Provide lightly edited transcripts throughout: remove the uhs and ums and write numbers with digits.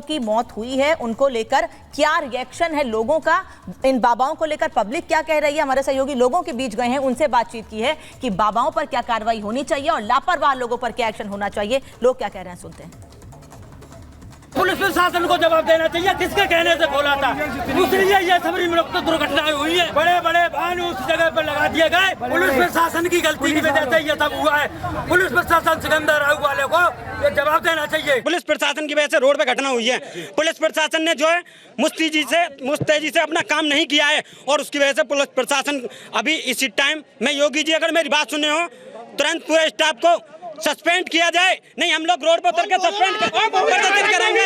की मौत हुई है उनको लेकर क्या रिएक्शन है लोगों का, इन बाबाओं को लेकर पब्लिक क्या कह रही है। हमारे सहयोगी लोगों के बीच गए हैं, उनसे बातचीत की है कि बाबाओं पर क्या कार्रवाई होनी चाहिए और लापरवाह लोगों पर क्या एक्शन होना चाहिए। लोग क्या कह रहे हैं, सुनते हैं। पुलिस प्रशासन को जवाब देना चाहिए, किसके कहने से खोला था। दूसरी ये सबरी में तो दुर्घटनाएं हुई है, बड़े बड़े वाहन उस जगह पर लगा दिए गए। पुलिस प्रशासन की गलती की वजह से ये सब हुआ है। पुलिस प्रशासन सिकंदर राव वाले को ये जवाब देना चाहिए। पुलिस प्रशासन की वजह से रोड पे घटना हुई है। पुलिस प्रशासन ने जो है मुस्तैदी से अपना काम नहीं किया है और उसकी वजह से पुलिस प्रशासन अभी इसी टाइम में, योगी जी अगर मेरी बात सुने हो, तुरंत पूरे स्टाफ को सस्पेंड किया जाए, नहीं हम लोग रोड पर उतर के सस्पेंड करेंगे।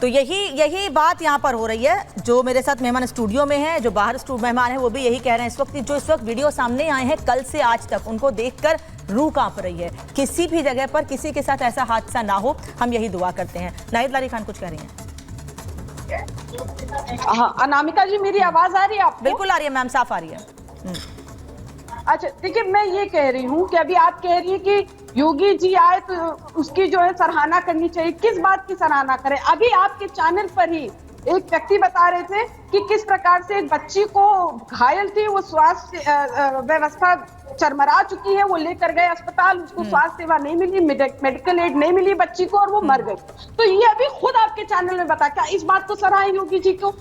तो यही बात यहाँ पर हो रही है। जो मेरे साथ मेहमान स्टूडियो में हैं, जो बाहर मेहमान हैं, वो भी यही कह रहे हैं इस वक्त, जो इस वक्त वीडियो सामने आए हैं कल से आज तक, उनको देखकर रूह कांप रही है। किसी भी जगह पर किसी के साथ ऐसा हादसा ना हो, हम यही दुआ करते हैं। नाहिद लारी खान कुछ कह रही हैं? हाँ, अनामिका जी मेरी आवाज आ रही है आपको? बिल्कुल आ रही है मैम, साफ आ रही है। अच्छा देखिए, मैं ये कह रही हूँ कि अभी आप कह रही है कि योगी जी आए तो उसकी जो है सराहना करनी चाहिए। किस बात की सराहना करें? अभी आपके चैनल पर ही एक व्यक्ति बता रहे थे कि किस प्रकार से एक बच्ची को घायल थी, वो स्वास्थ्य व्यवस्था चरमरा चुकी है, वो लेकर गए अस्पताल, उसको स्वास्थ्य सेवा नहीं मिली, मेडिकल एड नहीं मिली बच्ची को और वो मर गई। तो ये अभी खुद आपके चैनल में बता, क्या इस बात को सराहे योगी जी को?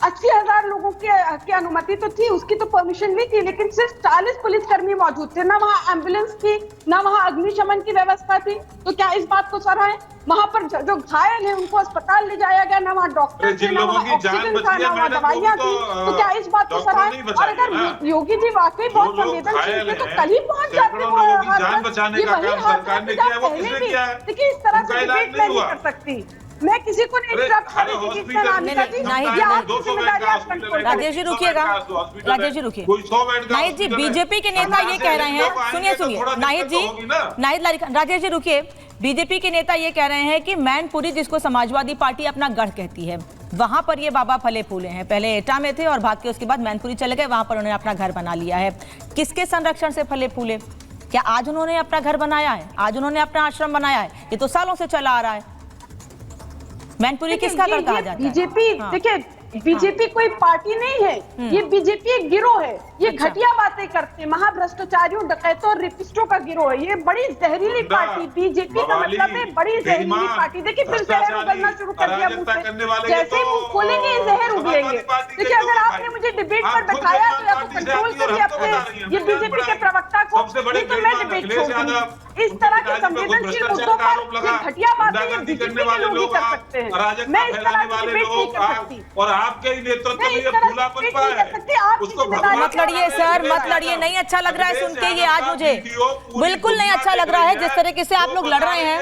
80,000 लोगों की अनुमति तो थी, उसकी तो परमिशन नहीं थी, लेकिन सिर्फ 40 पुलिसकर्मी मौजूद थे, ना वहाँ एम्बुलेंस थी, ना वहाँ अग्निशमन की व्यवस्था थी। तो क्या इस बात को सराहे? वहाँ पर जो घायल है उनको अस्पताल ले जाया गया, ना वहाँ डॉक्टर थे, ना वहाँ ऑक्सीजन था, ना वहाँ दवाइयाँ थी। तो क्या इस बात को सराहे? और अगर योगी जी वाकई बहुत संवेदनशील थे तो कल ही पहुंच जाते। देखिए इस तरह से डिबेट मैं नहीं कर सकती, मैं किसी को नहीं राजेश जी रुकिएगा, राजेश जी रुकिए। नाहिद जी, बीजेपी के नेता ये कह रहे हैं, सुनिए नाहिद जी, नाहिद लारी खान, राजेश जी रुकिए। बीजेपी के नेता ये कह रहे हैं कि मैनपुरी, जिसको समाजवादी पार्टी अपना गढ़ कहती है, वहां पर ये बाबा फले फूले हैं। पहले एटा में थे और भाग के उसके बाद मैनपुरी चले गए, वहां पर उन्होंने अपना घर बना लिया है। किसके संरक्षण से फले फूले? क्या आज उन्होंने अपना घर बनाया है? आज उन्होंने अपना आश्रम बनाया है? ये तो सालों से चला आ रहा है। मैनपुरी किसका गढ़ कहा जाता है? बीजेपी, देखिए बीजेपी कोई पार्टी नहीं है, ये बीजेपी एक गिरोह है। ये घटिया बातें करते हैं, महाभ्रष्टाचारियों, डकैतों और रेपिस्टों का गिरोह है। ये बड़ी जहरीली पार्टी, बीजेपी का मतलब है बड़ी जहरीली पार्टी। देखिए फिर जहर उगलना शुरू कर दिया मुंह से, जैसे ही मुंह खोलेंगे जहर उगलेंगे। देखिए अगर आपने मुझे डिबेट पर बैठाया तो या तो कंट्रोल करिए अपने ये बीजेपी के प्रवक्ता को, नहीं तो मैं डिबेट छोड़ दूंगी। इस तरह के संवेदनशील मुद्दों पर ये घटिया बातें ये बीजेपी के लोग ही कर सकते हैं। मैं इस तरह की डिबेट नहीं कर सकती और आपके ही नेतृत्व में ये फूलापन पाया है। मत लड़िए सर, मत लड़िए, नहीं अच्छा लग रहा है सुन के ये। आज मुझे बिल्कुल नहीं अच्छा लग रहा है जिस तरीके से आप लोग लड़ रहे हैं।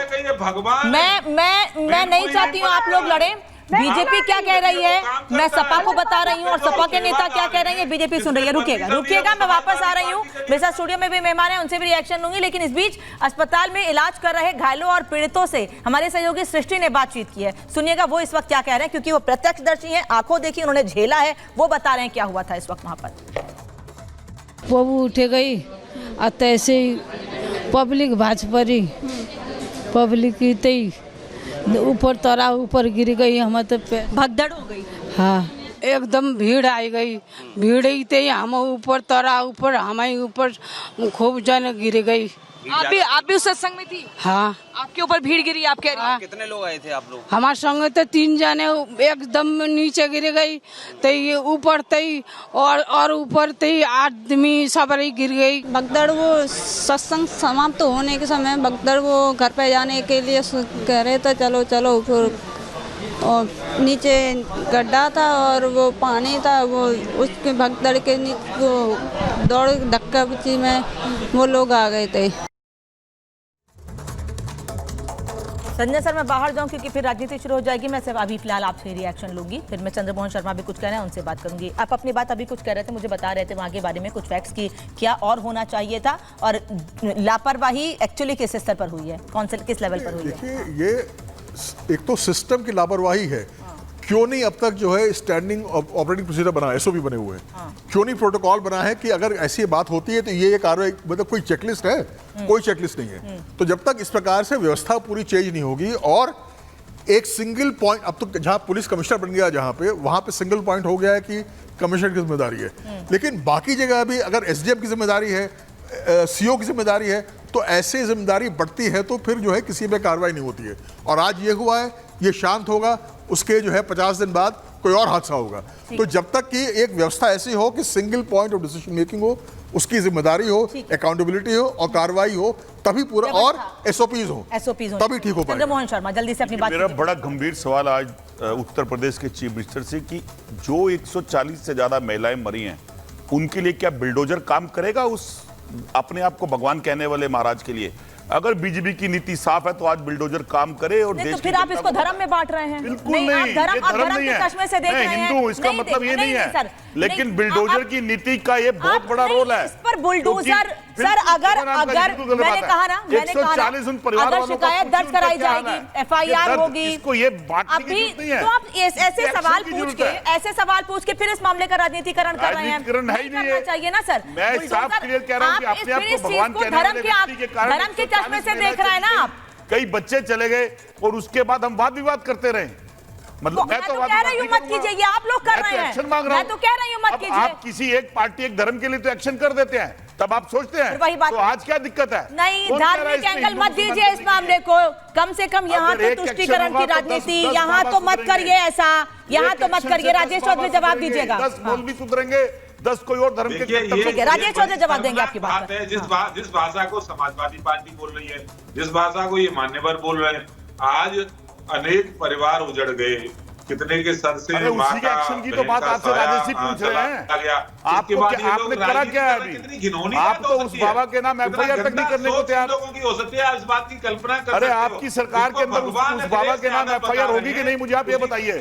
मैं नहीं चाहती हूँ आप लोग लड़े। बीजेपी क्या कह रही है मैं सपा को बता रही हूँ और सपा के नेता क्या कह रहे हैं बीजेपी सुन रही है। रुकिएगा, मैं वापस आ रही हूँ। मेरे साथ स्टूडियो में भी मेहमान हैं, उनसे भी रिएक्शन लूंगी। लेकिन इस बीच अस्पताल में इलाज कर रहे घायलों और पीड़ितों से हमारे सहयोगी सृष्टि ने बातचीत की है। सुनिएगा वो इस वक्त क्या कह रहे हैं, क्योंकि वो प्रत्यक्षदर्शी हैं, आंखों देखी, उन्होंने झेला है। वो बता रहे हैं क्या हुआ था इस वक्त वहां पर। वो उठे गई और तैसे पब्लिक भाजपरी पब्लिक की ऊपर तरा ऊपर गिर गई, हम तो भगदड़ हो गई। हाँ एकदम भीड़ आई गई, भीड़ ही हम ऊपर तरा ऊपर हमारे ऊपर खूब जन गिर गई। आप भी उस सत्संग में थी? हाँ। आपके ऊपर भीड़ गिरी आप कह रही हैं? कितने लोग आए थे आप लोग? हमारे संग तो 3 जने एकदम नीचे गिर गई, तो ये ऊपर तई और ऊपर तई आदमी सब गिर गई। भगदड़ वो सत्संग समाप्त होने के समय भगदड़ वो घर पे जाने के लिए कह रहे थे चलो चलो, फिर और नीचे गड्ढा था और वो पानी था, वो उसके भगदड़ के वो दौड़ धक्का बच्ची में वो लोग आ गए थे। संजय सर मैं बाहर जाऊं क्योंकि फिर राजनीति शुरू हो जाएगी। मैं सिर्फ अभी फिलहाल आपसे रिएक्शन लूंगी, फिर मैं चंद्रमोहन शर्मा भी कुछ कह रहे हैं उनसे बात करूंगी। आप अपनी बात अभी कुछ कह रहे थे, मुझे बता रहे थे वहां के बारे में कुछ फैक्ट्स की क्या और होना चाहिए था और लापरवाही एक्चुअली किस स्तर पर हुई है, कौन से किस लेवल पर हुई है? देखिए ये एक तो सिस्टम की लापरवाही है क्यों नहीं अब तक जो है स्टैंडिंग ऑपरेटिंग प्रोसीजर बना, एसओपी बने हुए हैं, क्यों नहीं प्रोटोकॉल बना है कि अगर ऐसी बात होती है तो ये कार्रवाई, मतलब कोई चेकलिस्ट है? कोई चेकलिस्ट नहीं है। तो जब तक इस प्रकार से व्यवस्था पूरी चेंज नहीं होगी और एक सिंगल पॉइंट, अब तो जहां पुलिस कमिश्नर बन गया जहां पे, वहां पे सिंगल पॉइंट हो गया है कि कमिश्नर की जिम्मेदारी है, लेकिन बाकी जगह भी अगर एसडीएम की जिम्मेदारी है, सीओ की जिम्मेदारी है, तो ऐसे जिम्मेदारी बढ़ती है तो फिर जो है किसी पे कार्रवाई नहीं होती है। और आज ये हुआ है, ये शांत होगा, उसके जो है 50 दिन बाद कोई और हादसा होगा। तो जब तक कि एक व्यवस्था ऐसी हो कि single point of decision making हो, उसकी जिम्मेदारी हो, अकाउंटेबिलिटी हो और कार्रवाई हो, तभी पूरा, और एसओपीज हो, तभी ठीक हो पाएगा। मोहन शर्मा जल्दी से अपनी बात। मेरा बड़ा गंभीर सवाल आज उत्तर प्रदेश के चीफ मिनिस्टर से कि जो 140 से ज्यादा महिलाएं मरी हैं, उनके लिए क्या बिल्डोजर काम करेगा? उस अपने आप को भगवान कहने वाले महाराज के लिए अगर बीजेपी की नीति साफ है तो आज बिल्डोजर काम करे और देश तो फिर आप इसको धर्म में बांट रहे हैं। बिल्कुल नहीं, ये धर्म नहीं है। मैं हिंदू, इसका मतलब ये नहीं है, लेकिन बिल्डोजर की नीति का ये बहुत बड़ा रोल है। इस पर बुलडोजर सर, अगर मैंने कहा ना, अगर शिकायत दर्ज कराई जाएगी, एफआईआर होगी, अभी तो आप ऐसे सवाल पूछ के फिर इस मामले का राजनीतिकरण कर रहे हैं। नहीं करना चाहिए ना सर। मैं साफ क्लियर कह रहा हूं कि अपने आप को भगवान कहने वाले व्यक्ति के कारण धर्म के चश्मे से देख रहे हैं ना आप। कई बच्चे चले गए और उसके बाद हम वाद विवाद करते रहे। मतलब मैं तो कह रही हूं मत कीजिए, ये आप लोग कर रहे हैं। एक्शन मांग रहा हूं। मैं तो कह रही हूं मत कीजिए। आप किसी एक पार्टी, एक धर्म के लिए तो एक्शन कर देते हैं, तब आप सोचते हैं वही बात। तो आज क्या दिक्कत है? नहीं, धार्मिक एंगल मत दीजिए इस मामले को। कम से कम यहाँ तो तुष्टीकरण की राजनीति, यहाँ तो मत करिए ऐसा, यहाँ तो मत करिए। राजेश चौधरी जवाब दीजिएगा। 10 मौलवी सुधरेंगे, 10 कोई और धर्म के। ठीक है, राजेश चौधरी जवाब देंगे आपकी बात है। जिस भाषा को समाजवादी पार्टी बोल रही है, जिस भाषा को ये मान्यवर बोल रहे हैं, आज अनेक परिवार उजड़ गए, कितने के सर से उसी के एक्शन की तो बात आपसे राजेश जी पूछ रहे हैं। आपने करा क्या है अभी? आप तो उस बाबा के नाम एफआईआर तक नहीं करने को तैयार। हो सकती है इस बात की कल्पना कर। अरे आपकी सरकार के अंदर उस बाबा के नाम एफआईआर होगी कि नहीं, मुझे आप ये बताइए।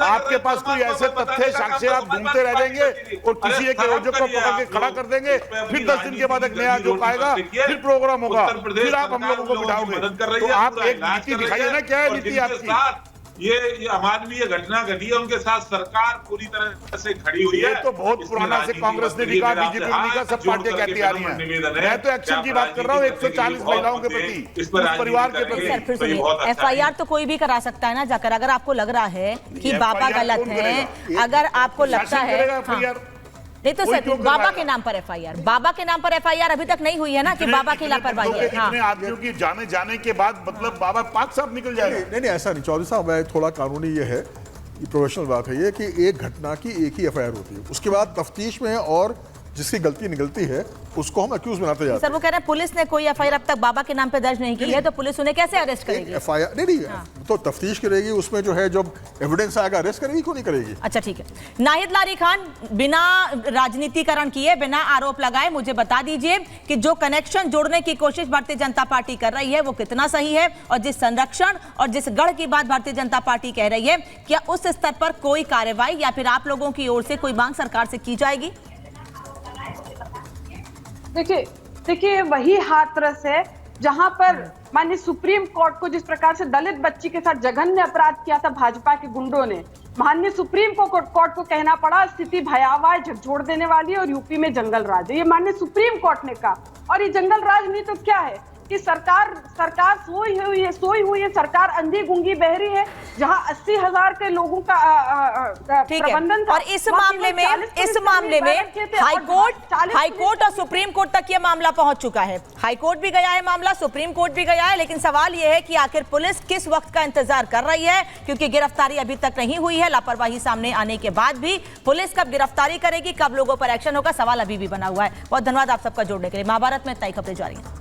आपके पास कोई ऐसे तथ्य साक्ष्य आप ढूंढते रह जाएंगे और किसी एक आयोजक को पकड़ के खड़ा कर देंगे, फिर 10 दिन के बाद एक नया आयोजक आएगा, फिर प्रोग्राम होगा, फिर आप हम लोगों को बिठाओगे। तो आप एक नीति दिखाइए ना, क्या है नीति आपकी? ये अमानवीय घटना घटी है, उनके साथ सरकार पूरी तरह से खड़ी हुई है। ये तो बहुत पुराना से कांग्रेस ने भी कहा, बीजेपी ने भी कहा, सब पार्टियां कहती आ रही हैं। मैं तो एक्शन की बात कर रहा हूँ 140 महिलाओं के प्रति, उस परिवार के प्रति। एफआईआर तो कोई भी करा सकता है ना जाकर। अगर आपको लग रहा है कि बाबा गलत है, अगर आपको लगता है नहीं तो सर बाबा के नाम पर एफआईआर, बाबा के नाम पर एफआईआर अभी तक नहीं हुई है ना कि बाबा की लापरवाही है। इतने आदमियों की जाने के बाद मतलब बाबा पाक साहब निकल जाएगा? नहीं ऐसा नहीं चौधरी साहब, मैं थोड़ा कानूनी ये है, ये प्रोफेशनल बात है ये कि एक घटना की एक ही एफआईआर होती है, उसके बाद तफ्तीश में और जिसकी गलती निकलती है उसको हम अक्यूज बनाते जाते हैं। सर वो कह रहे हैं पुलिस ने कोई एफआईआर अब तक बाबा के नाम पे दर्ज नहीं की है, तो पुलिस उन्हें कैसे अरेस्ट करेगी? एफआईआर नहीं तो तफ्तीश करेगी, उसमें जो है जब एविडेंस आएगा अरेस्ट करेगी, क्यों नहीं करेगी? अच्छा ठीक है। नाहिद लारी खान, बिना राजनीतिकरण किए, बिना आरोप लगाए मुझे बता दीजिए कि जो कनेक्शन जोड़ने की कोशिश भारतीय जनता पार्टी कर रही है वो कितना सही है, और जिस संरक्षण और जिस गढ़ की बात भारतीय जनता पार्टी कह रही है, क्या उस स्तर पर कोई कार्रवाई या फिर आप लोगों की ओर से कोई मांग सरकार से की जाएगी? देखिए वही हाथरस है जहां पर माननीय सुप्रीम कोर्ट को जिस प्रकार से दलित बच्ची के साथ जघन्य अपराध किया था भाजपा के गुंडों ने, माननीय सुप्रीम कोर्ट को कहना पड़ा स्थिति भयावह है, झकझोर देने वाली है और यूपी में जंगल राज है। ये माननीय सुप्रीम कोर्ट ने कहा। और ये जंगल राज नहीं तो क्या है कि सरकार सोई हुई है, सरकार अंधी गूंगी बहरी है, जहां 80,000 के लोगों का प्रबंधन था। और इस मामले में हाईकोर्ट और सुप्रीम कोर्ट तक ये मामला पहुंच चुका है। हाईकोर्ट भी गया है मामला, सुप्रीम कोर्ट भी गया है, लेकिन सवाल यह है कि आखिर पुलिस किस वक्त का इंतजार कर रही है, क्योंकि गिरफ्तारी अभी तक नहीं हुई है। लापरवाही सामने आने के बाद भी पुलिस कब गिरफ्तारी करेगी, कब लोगों पर एक्शन होगा, सवाल अभी भी बना हुआ है। बहुत धन्यवाद आप सबका जोड़ने के लिए। महाभारत में इतना ही खबरें जारी हैं।